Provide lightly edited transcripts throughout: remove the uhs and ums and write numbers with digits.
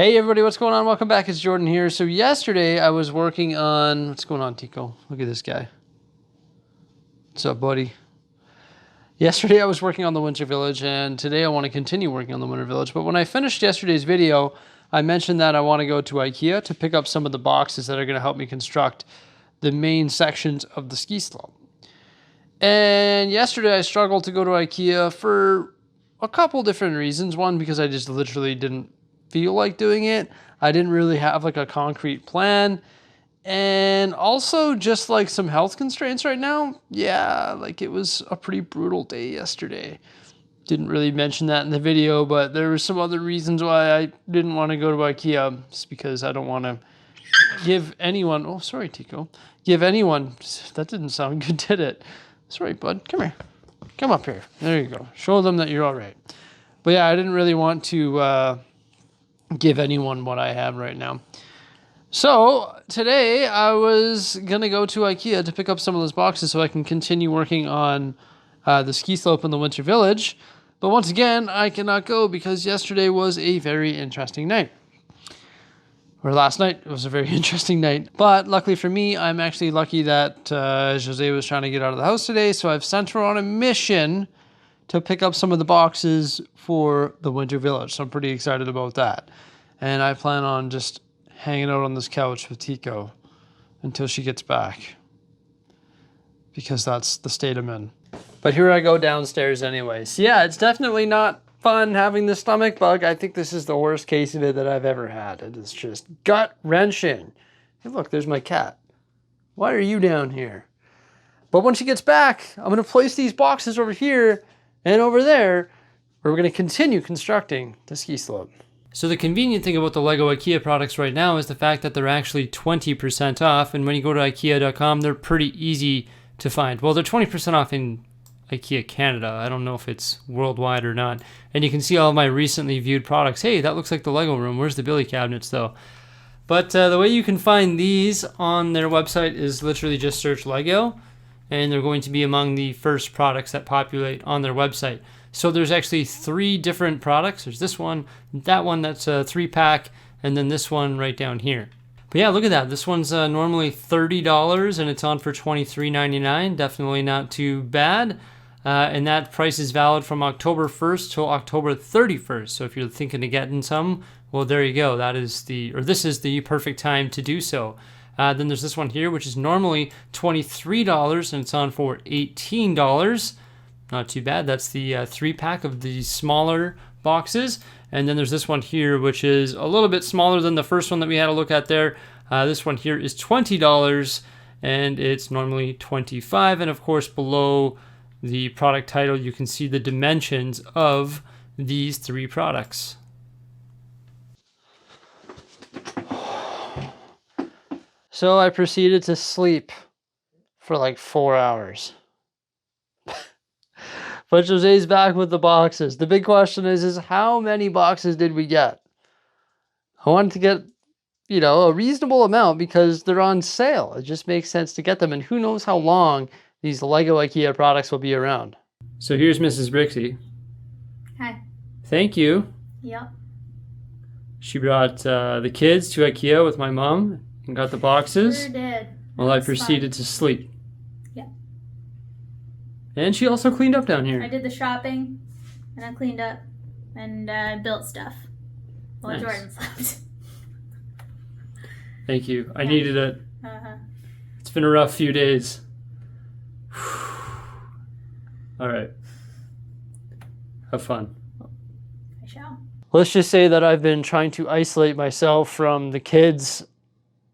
Hey everybody, what's going on? Welcome back, it's Jordan here. So yesterday I was working on, what's going on Tico? Look at this guy. What's up buddy? Yesterday I was working on the Winter Village and today I want to continue working on the Winter Village. But when I finished yesterday's video, I mentioned that I want to go to IKEA to pick up some of the boxes that are going to help me construct the main sections of the ski slope. And yesterday I struggled to go to IKEA for a couple different reasons. One, because I just literally didn't feel like doing it. I didn't really have like a concrete plan. And also just like some health constraints right now. Yeah, like it was a pretty brutal day yesterday. Didn't really mention that in the video, but there were some other reasons why I didn't want to go to IKEA. Just because I don't want to give anyone, oh sorry Tico, give anyone, that didn't sound good, did it? Sorry bud, come here. Come up here. There you go. Show them that you're all right. But yeah, I didn't really want to give anyone what I have right now. So today I was going to go to IKEA to pick up some of those boxes so I can continue working on the ski slope in the Winter Village. But once again, I cannot go because yesterday was a very interesting night. Or last night was a very interesting night. But luckily for me, I'm actually lucky that Jose was trying to get out of the house today. So I've sent her on a mission to pick up some of the boxes for the Winter Village. So I'm pretty excited about that. And I plan on just hanging out on this couch with Tico until she gets back. Because that's the state I'm in. But here I go downstairs anyways. Yeah, it's definitely not fun having the stomach bug. I think this is the worst case of it that I've ever had. It is just gut-wrenching. Hey look, there's my cat. Why are you down here? But when she gets back, I'm going to place these boxes over here and over there, where we're going to continue constructing the ski slope. So the convenient thing about the Lego IKEA products right now is the fact that they're actually 20% off. And when you go to IKEA.com, they're pretty easy to find. Well, they're 20% off in IKEA Canada. I don't know if it's worldwide or not. And you can see all of my recently viewed products. Hey, that looks like the Lego room. Where's the Billy cabinets though? But the way you can find these on their website is literally just search Lego. And they're going to be among the first products that populate on their website. So there's actually 3 different products. There's this one, that's a 3-pack, and then this one right down here. But yeah, look at that. This one's normally $30 and it's on for $23.99. Definitely not too bad. And that price is valid from October 1st till October 31st. So if you're thinking of getting some, well, there you go. This is the perfect time to do so. Then there's this one here, which is normally $23 and it's on for $18. Not too bad. That's the 3-pack of the smaller boxes. And then there's this one here, which is a little bit smaller than the first one that we had a look at there. This one here is $20 and it's normally $25. And of course, below the product title, you can see the dimensions of these 3 products. So I proceeded to sleep for like 4 hours. But Jose's back with the boxes. The big question is how many boxes did we get? I wanted to get, a reasonable amount because they're on sale. It just makes sense to get them. And who knows how long these Lego IKEA products will be around. So here's Mrs. Bricksie. Hi. Thank you. Yep. She brought the kids to IKEA with my mom and got the boxes. Sure did. While I proceeded to sleep. Yeah. And she also cleaned up down here. I did the shopping, and I cleaned up, and I built stuff while Nice. Jordan slept. Thank you. I needed it. Uh-huh. It's been a rough few days. All right. Have fun. I shall. Let's just say that I've been trying to isolate myself from the kids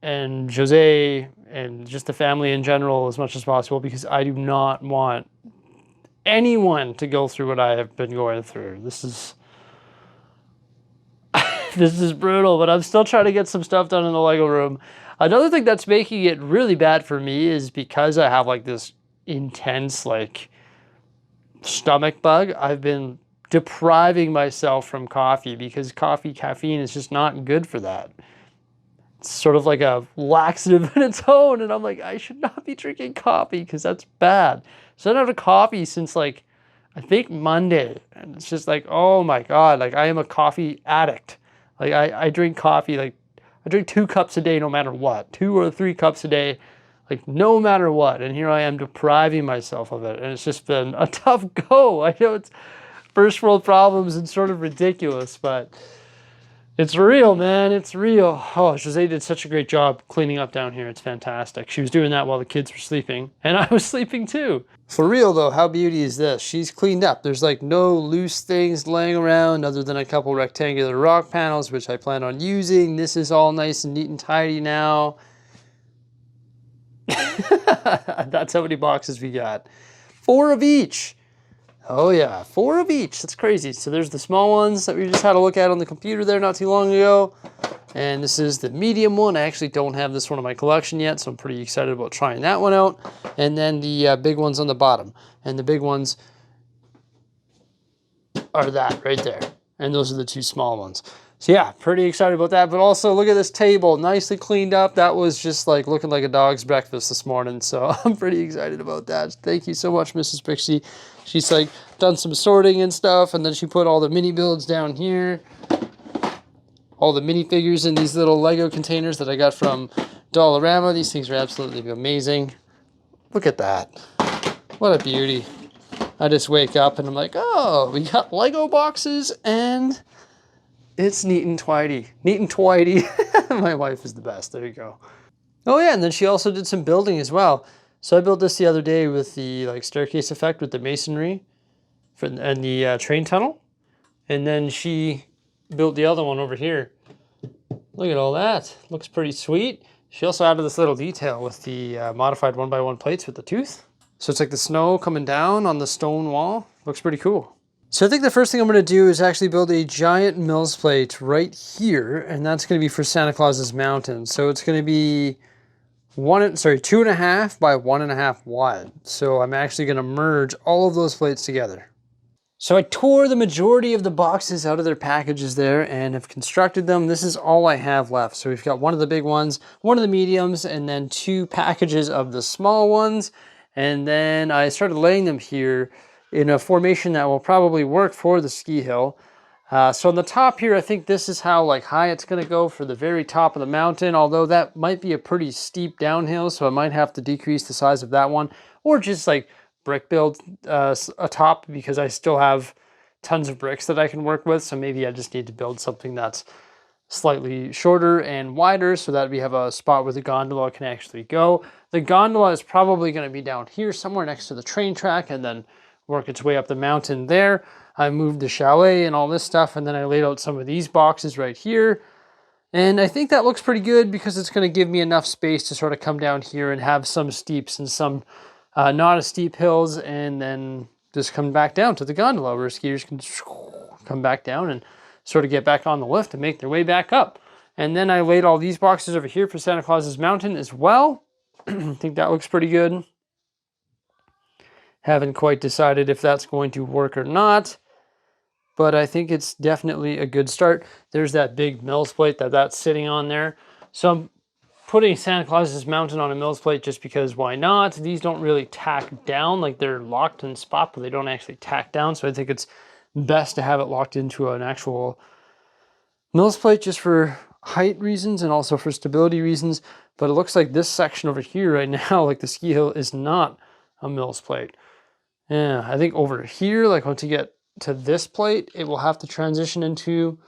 and Jose and just the family in general as much as possible because I do not want anyone to go through what I have been going through. This is this is brutal, but I'm still trying to get some stuff done in the Lego room. Another thing that's making it really bad for me is because I have like this intense stomach bug. I've been depriving myself from coffee because caffeine is just not good for that. It's sort of like a laxative in its own, and I'm like, I should not be drinking coffee because that's bad. So I haven't had a coffee since I think Monday, and it's just like, oh my God, I am a coffee addict. Like I drink coffee, like I drink 2 cups a day no matter what, 2 or 3 cups a day, like no matter what. And here I am depriving myself of it. And it's just been a tough go. I know it's first world problems and sort of ridiculous, but it's real, man. It's real. Oh, Jose did such a great job cleaning up down here. It's fantastic. She was doing that while the kids were sleeping, and I was sleeping too. For real though, how beauty is this? She's cleaned up. There's like no loose things laying around other than a couple rectangular rock panels, which I plan on using. This is all nice and neat and tidy now. That's how many boxes we got. 4 of each. Oh yeah, 4 of each. That's crazy. So there's the small ones that we just had a look at on the computer there not too long ago. And this is the medium one. I actually don't have this one in my collection yet, so I'm pretty excited about trying that one out. And then the big ones on the bottom. And the big ones are that right there. And those are the 2 small ones. So yeah, pretty excited about that. But also look at this table, nicely cleaned up. That was just like looking like a dog's breakfast this morning. So I'm pretty excited about that. Thank you so much, Mrs. Bricksie. She's like done some sorting and stuff. And then she put all the mini builds down here. All the minifigures in these little Lego containers that I got from Dollarama. These things are absolutely amazing. Look at that. What a beauty. I just wake up and I'm like, oh, we got Lego boxes and it's neat and tidy. Neat and tidy. My wife is the best. There you go. Oh yeah, and then she also did some building as well. So I built this the other day with the like staircase effect with the masonry and the train tunnel. And then she built the other one over here. Look at all that. Looks pretty sweet. She also added this little detail with the modified 1x1 plates with the tooth. So it's like the snow coming down on the stone wall. Looks pretty cool. So I think the first thing I'm going to do is actually build a giant Mills plate right here. And that's going to be for Santa Claus's Mountain. So it's going to be 2.5 by 1.5 wide. So I'm actually going to merge all of those plates together. So I tore the majority of the boxes out of their packages there and have constructed them. This is all I have left. So we've got one of the big ones, one of the mediums, and then 2 packages of the small ones. And then I started laying them here in a formation that will probably work for the ski hill. So on the top here, I think this is how like high it's going to go for the very top of the mountain, although that might be a pretty steep downhill, so I might have to decrease the size of that one, or just like brick build atop, because I still have tons of bricks that I can work with. So maybe I just need to build something that's slightly shorter and wider so that we have a spot where the gondola can actually go. The gondola is probably going to be down here somewhere next to the train track and then work its way up the mountain there. I moved the chalet and all this stuff, and then I laid out some of these boxes right here. And I think that looks pretty good because it's going to give me enough space to sort of come down here and have some steeps and some not as steep hills, and then just come back down to the gondola where skiers can come back down and sort of get back on the lift and make their way back up. And then I laid all these boxes over here for Santa Claus's Mountain as well. I think that looks pretty good. Haven't quite decided if that's going to work or not, but I think it's definitely a good start. There's that big Mills plate that's sitting on there. So I'm putting Santa Claus's Mountain on a Mills plate just because why not? These don't really tack down, like they're locked in spot, but they don't actually tack down. So I think it's best to have it locked into an actual Mills plate just for height reasons and also for stability reasons. But it looks like this section over here right now, like the ski hill, is not a Mills plate. Yeah, I think over here, like once you get to this plate, it will have to transition into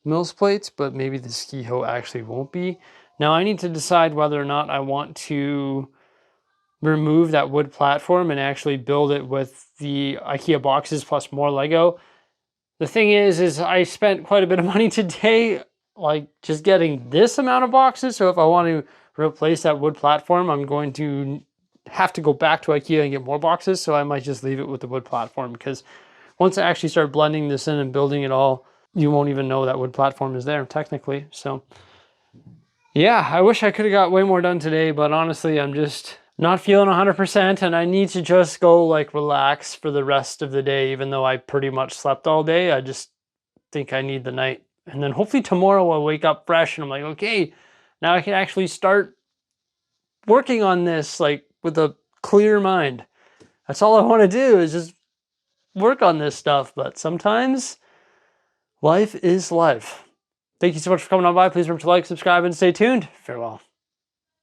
Mills plates, but maybe the ski hill actually won't be. Now I need to decide whether or not I want to remove that wood platform and actually build it with the IKEA boxes plus more Lego. The thing is I spent quite a bit of money today, like just getting this amount of boxes. So if I want to replace that wood platform, I'm going to have to go back to IKEA and get more boxes. So I might just leave it with the wood platform, because once I actually start blending this in and building it all, you won't even know that wood platform is there technically. So yeah, I wish I could have got way more done today, but honestly, I'm just not feeling 100%, and I need to just go like relax for the rest of the day, even though I pretty much slept all day. I just think I need the night. And then hopefully tomorrow I'll wake up fresh and I'm like, okay, now I can actually start working on this like with a clear mind. That's all I want to do, is just work on this stuff. But sometimes life is life. Thank you so much for coming on by. Please remember to like, subscribe, and stay tuned. Farewell.